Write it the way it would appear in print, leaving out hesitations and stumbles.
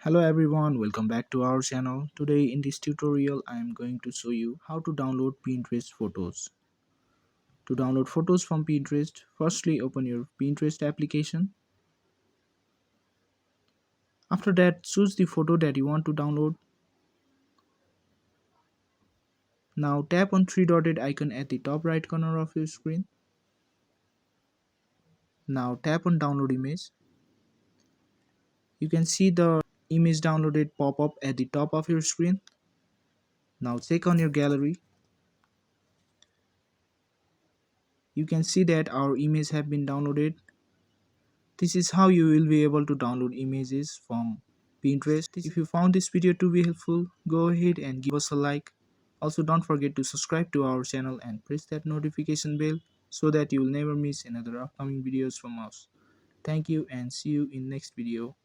Hello everyone, welcome back to our channel. Today in this tutorial I am going to show you how to download Pinterest photos. To download photos from Pinterest, firstly open your Pinterest application. After that, choose the photo that you want to download. Now tap on three dotted icon at the top right corner of your screen. Now tap on download image. You can see the image downloaded pop up at the top of your screen. Now check on your gallery. You can see that our image have been downloaded. This is how you will be able to download images from Pinterest. If you found this video to be helpful, go ahead and give us a like. Also, don't forget to subscribe to our channel and press that notification bell so that you will never miss another upcoming videos from us. Thank you and see you in next video.